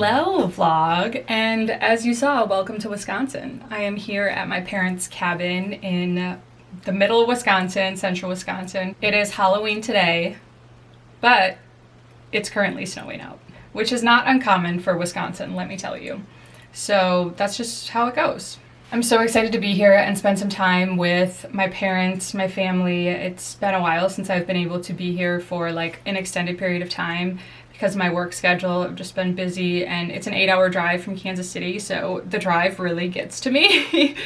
Hello vlog, and as you saw, welcome to Wisconsin. I am here at my parents' cabin in the middle of Wisconsin, central Wisconsin. It is Halloween today, but it's currently snowing out, which is not uncommon for Wisconsin, let me tell you. So that's just how it goes. I'm so excited to be here and spend some time with my parents, my family. It's been a while since I've been able to be here for like an extended period of time because of my work schedule. I've just been busy, and it's an 8-hour drive from Kansas City, so the drive really gets to me.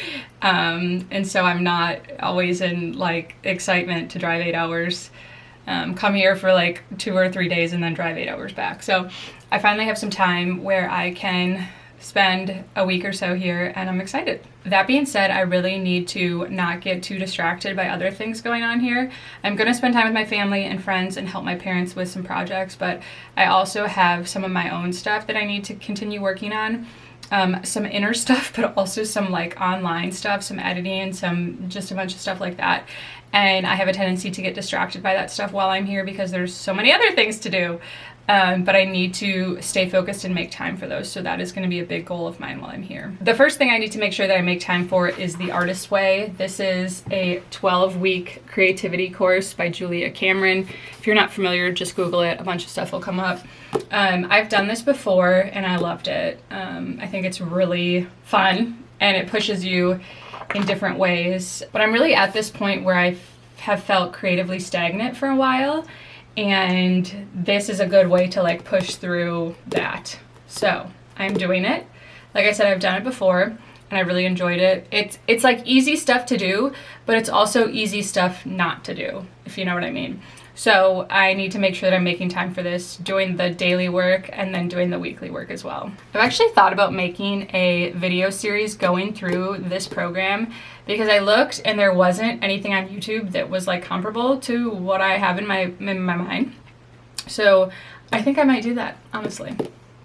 And so I'm not always in like excitement to drive 8 hours, come here for like 2 or 3 days and then drive 8 hours back. So I finally have some time where I can spend a week or so here, and I'm excited. That being said, I really need to not get too distracted by other things going on here. I'm gonna spend time with my family and friends and help my parents with some projects, but I also have some of my own stuff that I need to continue working on. Some inner stuff, but also some like online stuff, some editing, some just a bunch of stuff like that. And I have a tendency to get distracted by that stuff while I'm here because there's so many other things to do. But I need to stay focused and make time for those. So that is going to be a big goal of mine while I'm here. The first thing I need to make sure that I make time for is the Artist's Way. This is a 12-week creativity course by Julia Cameron. If you're not familiar, just Google it. A bunch of stuff will come up. I've done this before and I loved it. I think it's really fun and it pushes you in different ways. But I'm really at this point where I have felt creatively stagnant for a while. And this is a good way to like push through that. So I'm doing it. Like I said, I've done it before and I really enjoyed it. It's like easy stuff to do, but it's also easy stuff not to do, if you know what I mean. So I need to make sure that I'm making time for this, doing the daily work and then doing the weekly work as well. I've actually thought about making a video series going through this program because I looked and there wasn't anything on YouTube that was like comparable to what I have in my mind. So I think I might do that, honestly,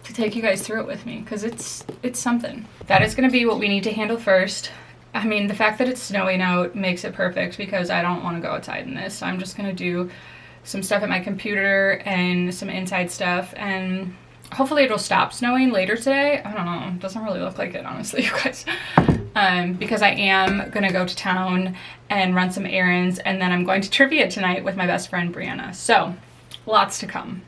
to take you guys through it with me because it's something. That is going to be what we need to handle first. I mean, the fact that it's snowing out makes it perfect because I don't want to go outside in this. So I'm just going to do some stuff at my computer and some inside stuff, and hopefully it'll stop snowing later today. I don't know, it doesn't really look like it, honestly, you guys. Because I am gonna go to town and run some errands, and then I'm going to trivia tonight with my best friend Brianna. So lots to come.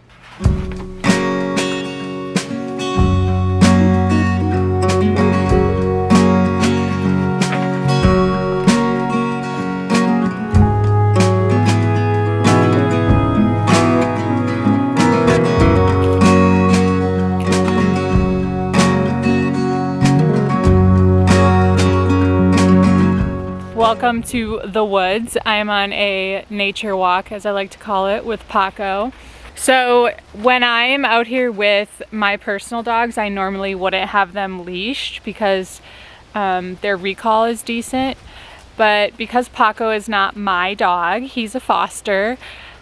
Welcome to the woods. I am on a nature walk, as I like to call it, with Paco. So when I am out here with my personal dogs, I normally wouldn't have them leashed because their recall is decent. But because Paco is not my dog, he's a foster,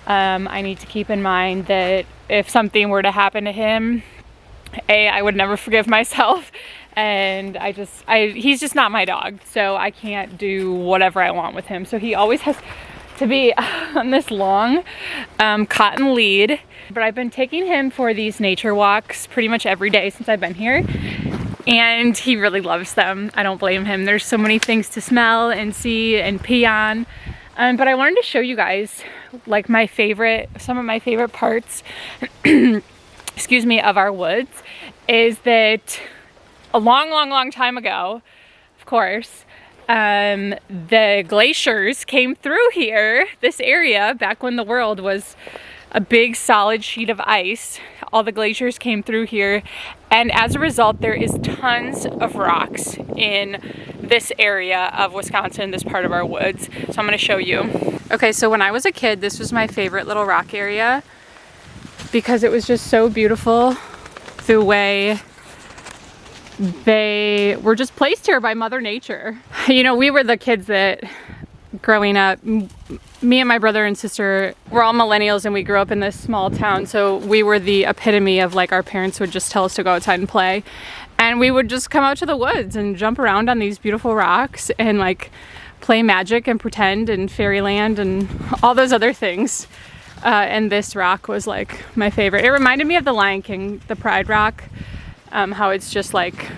I need to keep in mind that if something were to happen to him, I would never forgive myself. And he's just not my dog, so I can't do whatever I want with him. So he always has to be on this long cotton lead. But I've been taking him for these nature walks pretty much every day since I've been here, and he really loves them. I don't blame him. There's so many things to smell and see and pee on. But I wanted to show you guys like some of my favorite parts, excuse me, of our woods is that a long time ago, of course, the glaciers came through here, this area, back when the world was a big solid sheet of ice. All the glaciers came through here, and as a result, there is tons of rocks in this area of Wisconsin, this part of our woods. So I'm gonna show you. Okay, so when I was a kid, this was my favorite little rock area because it was just so beautiful the way they were just placed here by Mother Nature. You know, we were the kids that, growing up, me and my brother and sister, we're all millennials and we grew up in this small town, so we were the epitome of like our parents would just tell us to go outside and play. And we would just come out to the woods and jump around on these beautiful rocks and like play magic and pretend and fairyland and all those other things. And this rock was like my favorite. It reminded me of the Lion King, the Pride Rock. how it's just like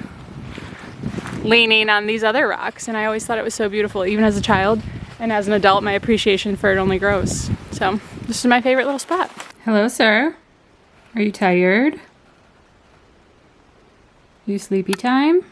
leaning on these other rocks, and I always thought it was so beautiful, even as a child, and as an adult my appreciation for it only grows. So this is my favorite little spot. Hello, sir. Are you tired? You sleepy time?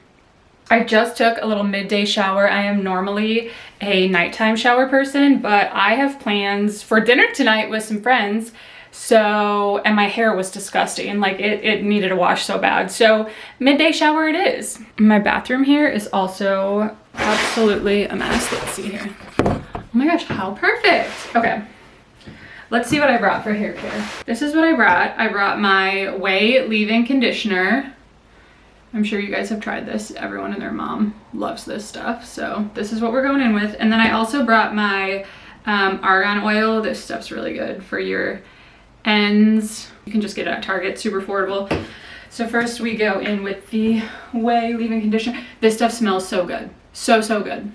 I just took a little midday shower. I am normally a nighttime shower person, but I have plans for dinner tonight with some friends. So, and my hair was disgusting. Like it needed a wash so bad. So midday shower it is. My bathroom here is also absolutely a mess. Let's see here. Oh my gosh, how perfect. Okay. Let's see what I brought for hair care. This is what I brought. I brought my Way leave-in conditioner. I'm sure you guys have tried this. Everyone and their mom loves this stuff. So this is what we're going in with. And then I also brought my argan oil. This stuff's really good for your ends. You can just get it at Target, super affordable. So first we go in with the Way leave-in conditioner. This stuff smells so good. So good.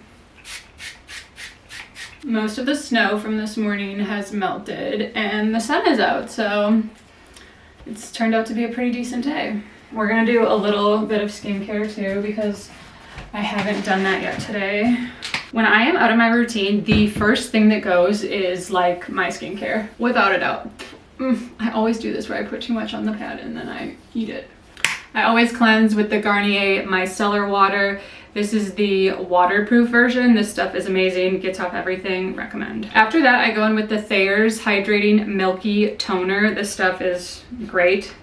Most of the snow from this morning has melted and the sun is out. So it's turned out to be a pretty decent day. We're gonna do a little bit of skincare too because I haven't done that yet today. When I am out of my routine, the first thing that goes is like my skincare, without a doubt. I always do this where I put too much on the pad and then I eat it. I always cleanse with the Garnier Micellar Water. This is the waterproof version. This stuff is amazing, gets off everything, recommend. After that, I go in with the Thayer's Hydrating Milky Toner. This stuff is great.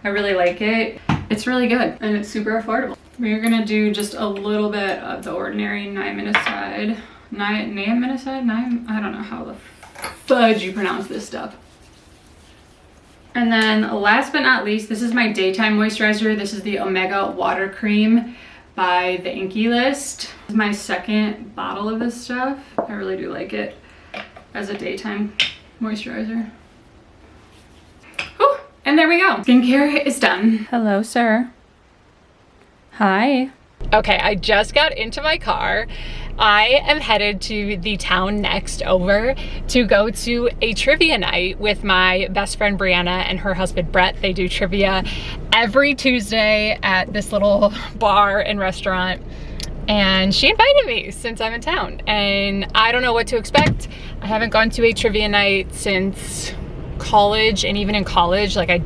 I really like it. It's really good and it's super affordable. We're gonna do just a little bit of the ordinary niaminoside. Niaminoside? I don't know how the fudge you pronounce this stuff. And then last but not least, this is my daytime moisturizer. This is the Omega Water Cream by the Inkey List. This is my second bottle of this stuff. I really do like it as a daytime moisturizer. Whew, and there we go. Skincare is done. Hello, sir. Hi. Okay, I just got into my car. I am headed to the town next over to go to a trivia night with my best friend Brianna and her husband Brett. They do trivia every Tuesday at this little bar and restaurant. And she invited me since I'm in town and I don't know what to expect. I haven't gone to a trivia night since college, and even in college, like I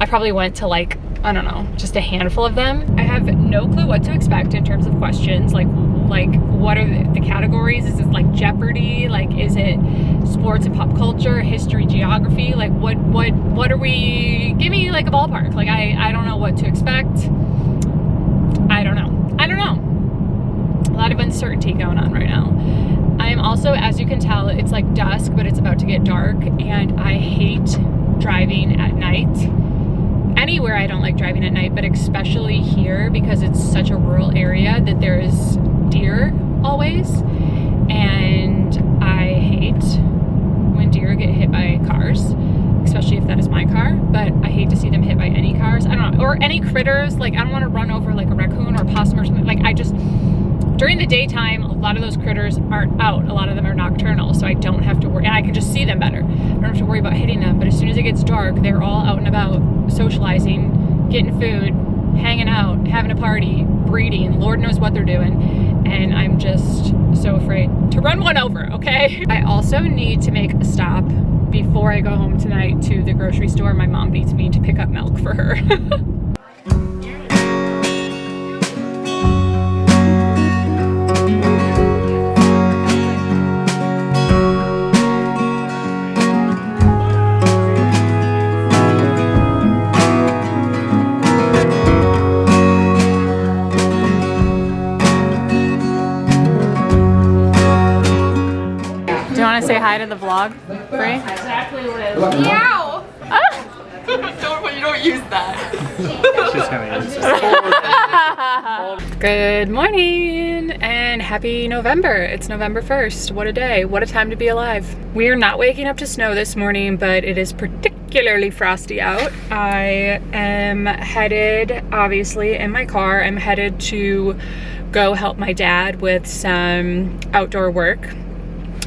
probably went to like, I don't know, just a handful of them. I have no clue what to expect in terms of questions. Like what are the categories? Is it like Jeopardy? Like, is it sports and pop culture, history, geography? Like what are we, give me like a ballpark. Like I don't know what to expect. I don't know. A lot of uncertainty going on right now. I'm also, as you can tell, it's like dusk, but it's about to get dark, and I hate driving at night. Anywhere I don't like driving at night, but especially here because it's such a rural area that there is deer always, and I hate when deer get hit by cars, especially if that is my car, but I hate to see them hit by any cars. I don't know, or any critters. Like I don't want to run over like a raccoon or a possum or something. Like during the daytime, a lot of those critters aren't out. A lot of them are nocturnal, so I don't have to worry, and I can just see them better. I don't have to worry about hitting them, but as soon as it gets dark, they're all out and about, socializing, getting food, hanging out, having a party, breeding, Lord knows what they're doing, and I'm just so afraid to run one over, okay? I also need to make a stop before I go home tonight to the grocery store. My mom needs me to pick up milk for her. Say hi to the vlog, Brie? Exactly, Liz. Meow! You don't use that. She's gonna use it. Good morning and happy November. It's November 1st. What a day. What a time to be alive. We are not waking up to snow this morning, but it is particularly frosty out. I am headed, obviously, in my car. I'm headed to go help my dad with some outdoor work.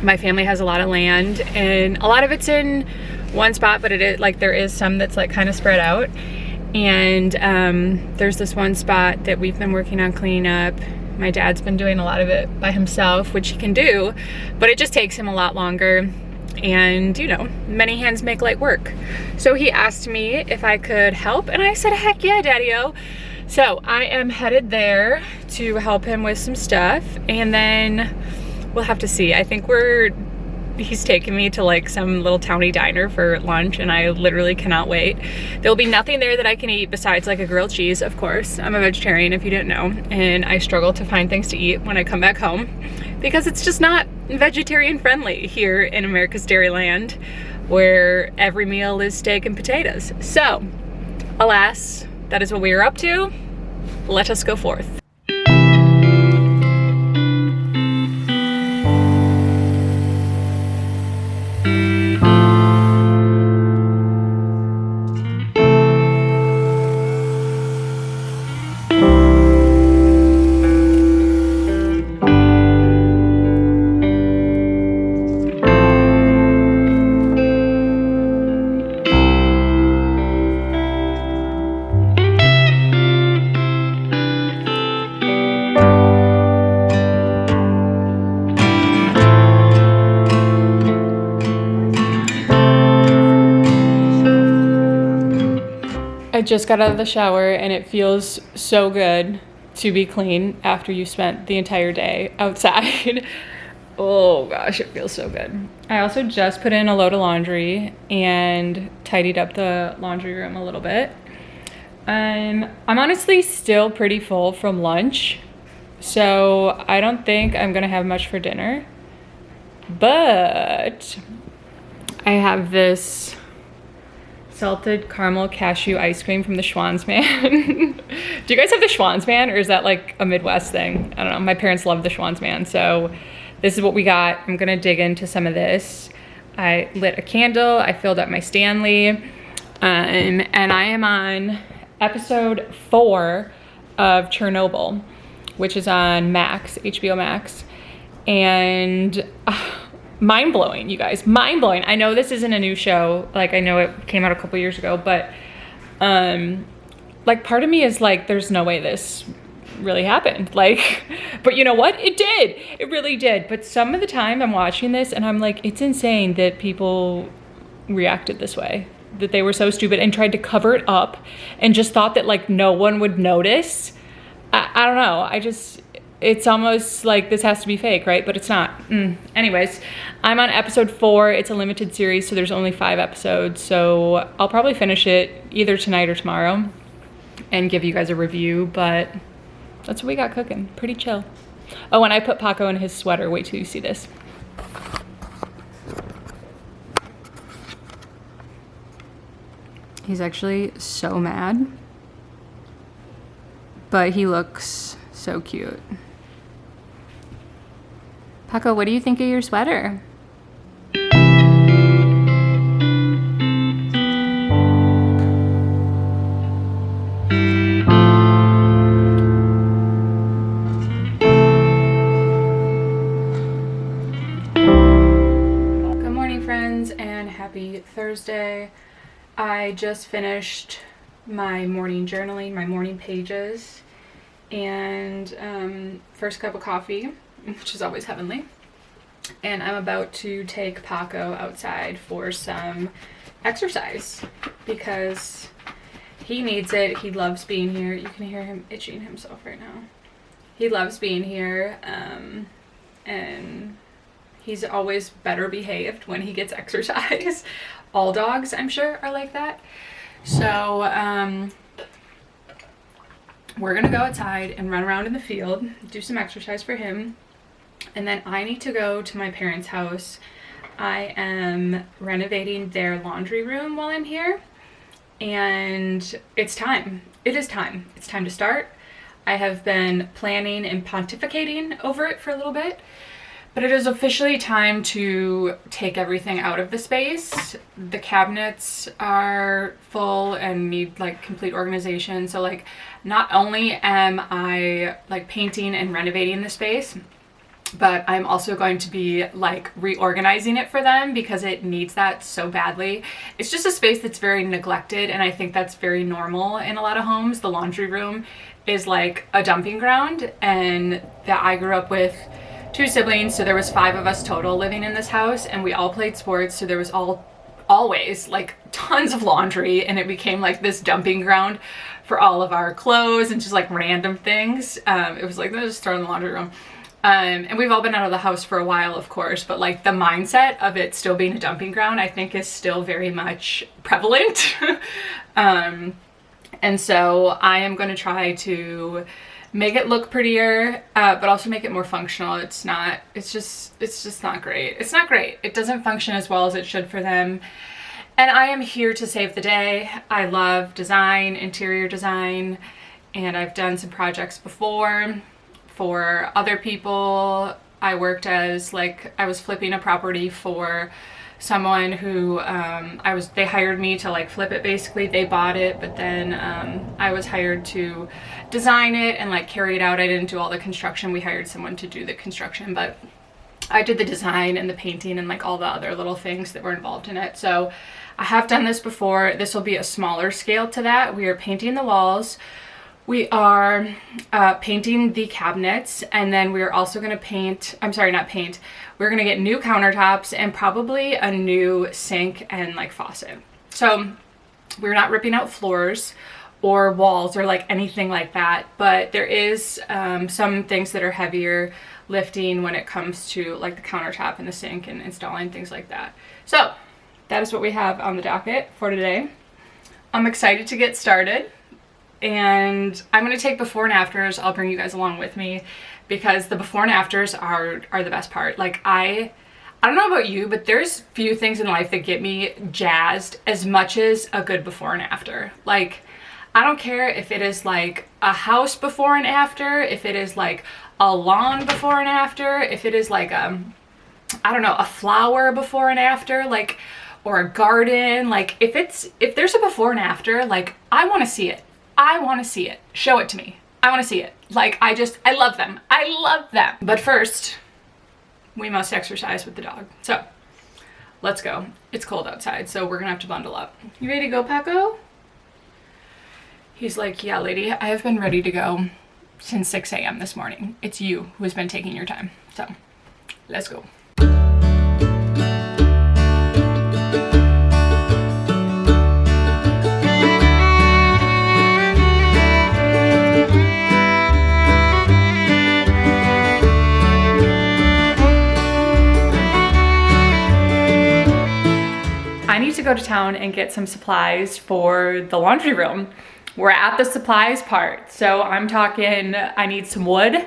My family has a lot of land and a lot of it's in one spot, but it is like there is some that's like kind of spread out. And there's this one spot that we've been working on cleaning up. My dad's been doing a lot of it by himself, which he can do, but it just takes him a lot longer. And you know, many hands make light work. So he asked me if I could help, and I said, heck yeah, daddy-o. So I am headed there to help him with some stuff, and then we'll have to see. I think he's taking me to like some little towny diner for lunch, and I literally cannot wait. There'll be nothing there that I can eat besides like a grilled cheese, of course. I'm a vegetarian, if you didn't know, and I struggle to find things to eat when I come back home because it's just not vegetarian friendly here in America's Dairyland, where every meal is steak and potatoes. So, alas, that is what we are up to. Let us go forth. I just got out of the shower and it feels so good to be clean after you spent the entire day outside. Oh gosh, it feels so good. I also just put in a load of laundry and tidied up the laundry room a little bit. I'm honestly still pretty full from lunch, so I don't think I'm gonna have much for dinner. But I have this salted caramel cashew ice cream from the Schwansman. Do you guys have the Schwansman, or is that like a Midwest thing? I don't know. My parents love the Schwansman, so this is what we got. I'm gonna dig into some of this. I lit a candle, I filled up my Stanley, and I am on episode 4 of Chernobyl, which is on Max, HBO Max, and mind-blowing, you guys, mind-blowing. I know this isn't a new show, like I know it came out a couple years ago, but like part of me is like, there's no way this really happened, like, but you know what, it did, it really did. But some of the time I'm watching this and I'm like, it's insane that people reacted this way, that they were so stupid and tried to cover it up and just thought that like no one would notice. I don't know, it's almost like this has to be fake, right? But it's not. Anyways, I'm on episode 4. It's a limited series, so there's only 5 episodes. So I'll probably finish it either tonight or tomorrow and give you guys a review, but that's what we got cooking. Pretty chill. Oh, and I put Paco in his sweater. Wait till you see this. He's actually so mad, but he looks so cute. Paco, what do you think of your sweater? Good morning, friends, and happy Thursday. I just finished my morning journaling, my morning pages, and first cup of coffee, which is always heavenly. And I'm about to take Paco outside for some exercise because he needs it. He loves being here. You can hear him itching himself right now. He loves being here, and he's always better behaved when he gets exercise. All dogs, I'm sure, are like that. So we're gonna go outside and run around in the field, do some exercise for him, and then I need to go to my parents' house. I am renovating their laundry room while I'm here, and it's time. It is time. It's time to start. I have been planning and pontificating over it for a little bit, but it is officially time to take everything out of the space. The cabinets are full and need like complete organization. So like, not only am I like painting and renovating the space, but I'm also going to be like reorganizing it for them because it needs that so badly. It's just a space that's very neglected, and I think that's very normal in a lot of homes. The laundry room is like a dumping ground, and that I grew up with 2 siblings, so there was 5 of us total living in this house, and we all played sports, so there was always like tons of laundry, and it became like this dumping ground for all of our clothes and just like random things. It was like, let's just throw in the laundry room. And we've all been out of the house for a while, of course, but like the mindset of it still being a dumping ground, I think is still very much prevalent. And so I am going to try to make it look prettier, but also make it more functional. It's just not great. It's not great. It doesn't function as well as it should for them. And I am here to save the day. I love design, interior design, and I've done some projects before for other people. I worked as like, I was flipping a property for someone who they hired me to like flip it. Basically they bought it, but then I was hired to design it and like carry it out. I didn't do all the construction. We hired someone to do the construction, but I did the design and the painting and like all the other little things that were involved in it. So I have done this before. This will be a smaller scale to that. We are painting the walls. We are painting the cabinets, and then we're also going to paint, I'm sorry, not paint, we're going to get new countertops and probably a new sink and like faucet. So we're not ripping out floors or walls or like anything like that, but there is some things that are heavier lifting when it comes to like the countertop and the sink and installing things like that. So that is what we have on the docket for today. I'm excited to get started. And I'm going to take before and afters. I'll bring you guys along with me because the before and afters are the best part. Like I don't know about you, but there's few things in life that get me jazzed as much as a good before and after. Like I don't care if it is like a house before and after, if it is like a lawn before and after, if it is like I don't know, a flower before and after, like, or a garden. Like if there's a before and after, like I want to see it. I want to see it. Show it to me. I want to see it. Like, I love them. I love them. But first, we must exercise with the dog. So, let's go. It's cold outside, so we're gonna have to bundle up. You ready to go, Paco? He's like, yeah, lady, I have been ready to go since 6 a.m. this morning. It's you who has been taking your time. So, let's go. I need to go to town and get some supplies for the laundry room. We're at the supplies part. So I'm talking, I need some wood,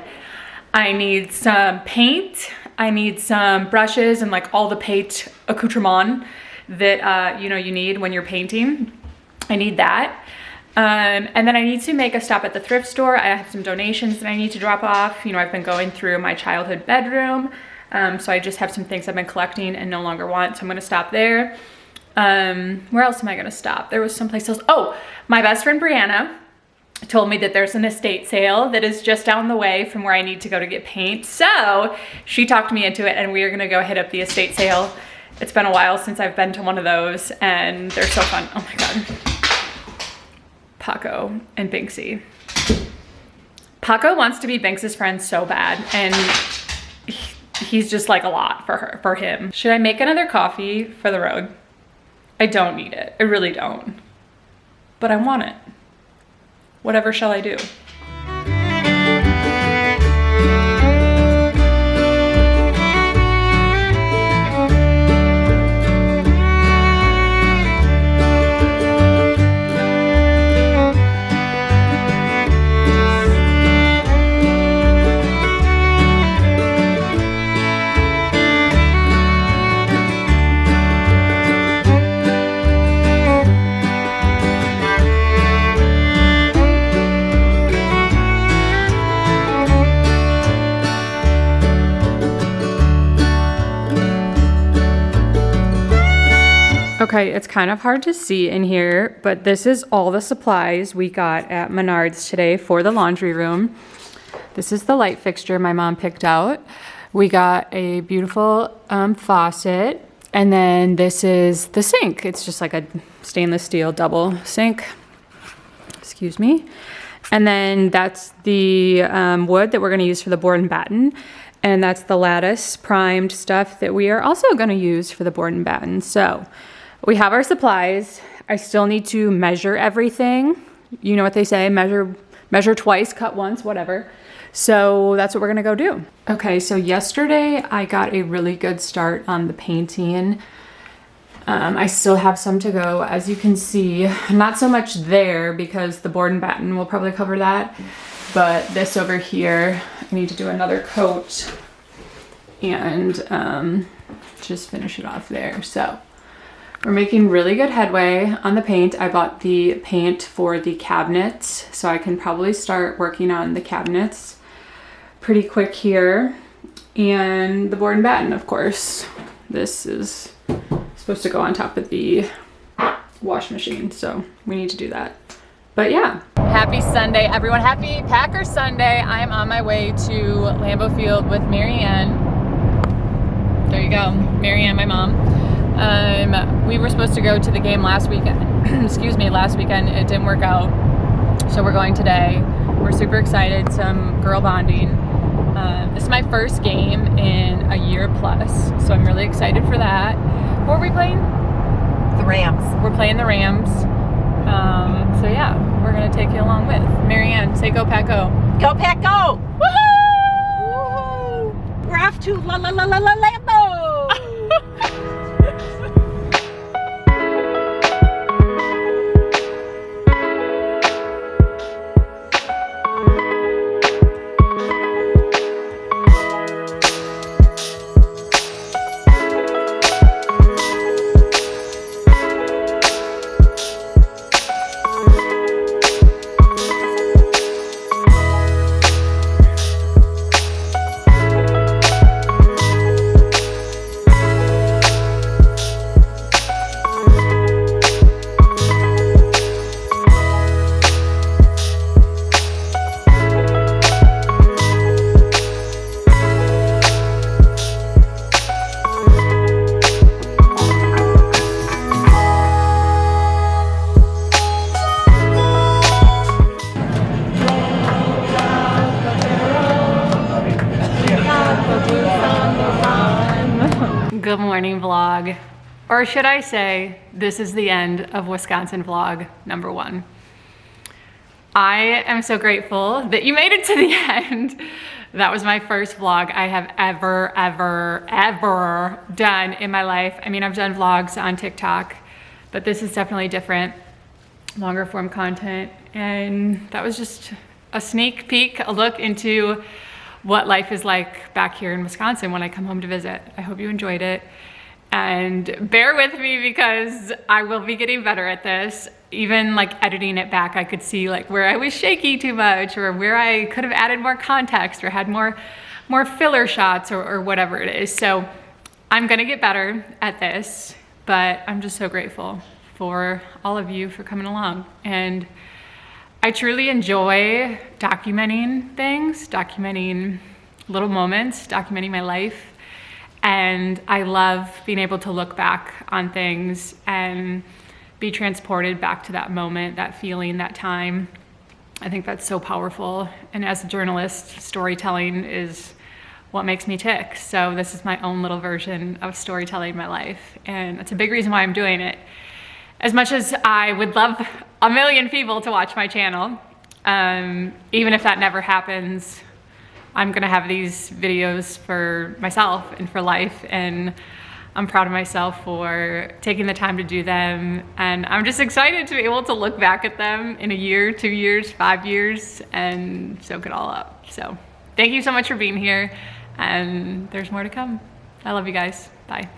I need some paint, I need some brushes and like all the paint accoutrement that you need when you're painting. I need that. And then I need to make a stop at the thrift store. I have some donations that I need to drop off. I've been going through my childhood bedroom. So I just have some things I've been collecting and no longer want. So I'm gonna stop there. Where else am I gonna stop? There was someplace else. Oh, my best friend Brianna told me that there's an estate sale that is just down the way from where I need to go to get paint. So she talked me into it and we are gonna go hit up the estate sale. It's been a while since I've been to one of those and they're so fun. Oh my God. Paco and Binksy. Paco wants to be Binks's friend so bad and he's just like a lot for him. Should I make another coffee for the road? I don't need it. I really don't. But I want it. Whatever shall I do? Okay, it's kind of hard to see in here, but this is all the supplies we got at Menards today for the laundry room. This is the light fixture my mom picked out. We got a beautiful faucet, and then this is the sink. It's just like a stainless steel double sink. Excuse me. And then that's the wood that we're gonna use for the board and batten. And that's the lattice primed stuff that we are also gonna use for the board and batten. So we have our supplies. I still need to measure everything. You know what they say, measure twice, cut once, whatever. So that's what we're gonna go do. Okay, so yesterday I got a really good start on the painting. I still have some to go, as you can see. Not so much there because the board and batten will probably cover that. But this over here, I need to do another coat and just finish it off there. So we're making really good headway on the paint. I bought the paint for the cabinets, so I can probably start working on the cabinets pretty quick here. And the board and batten, of course. This is supposed to go on top of the wash machine, so we need to do that. But yeah. Happy Sunday, everyone. Happy Packer Sunday. I am on my way to Lambeau Field with Marianne. There you go, Marianne, my mom. We were supposed to go to the game last weekend. Excuse me, last weekend. It didn't work out, so we're going today. We're super excited, some girl bonding. This is my first game in a year plus, so I'm really excited for that. What are we playing? The Rams. We're playing the Rams. So yeah, we're gonna take you along with. Marianne, say go Pack Go. Go Pack Go! Woohoo! Woohoo! We're off to Lambeau! Good morning vlog, or should I say this is the end of Wisconsin vlog number 1. I am so grateful that you made it to the end. That was my first vlog I have ever done in my life. I mean, I've done vlogs on TikTok, but this is definitely different, longer form content. And that was just a sneak peek, a look into what life is like back here in Wisconsin when I come home to visit. I hope you enjoyed it. And bear with me because I will be getting better at this. Even like editing it back, I could see like where I was shaky too much or where I could have added more context or had more filler shots or whatever it is. So I'm gonna get better at this, but I'm just so grateful for all of you for coming along. And I truly enjoy documenting things, documenting little moments, documenting my life. And I love being able to look back on things and be transported back to that moment, that feeling, that time. I think that's so powerful. And as a journalist, storytelling is what makes me tick. So this is my own little version of storytelling my life. And that's a big reason why I'm doing it. As much as I would love a million people to watch my channel, even if that never happens, I'm gonna have these videos for myself and for life, and I'm proud of myself for taking the time to do them. And I'm just excited to be able to look back at them in a year, 2 years, 5 years, and soak it all up. So thank you so much for being here, and there's more to come. I love you guys. Bye.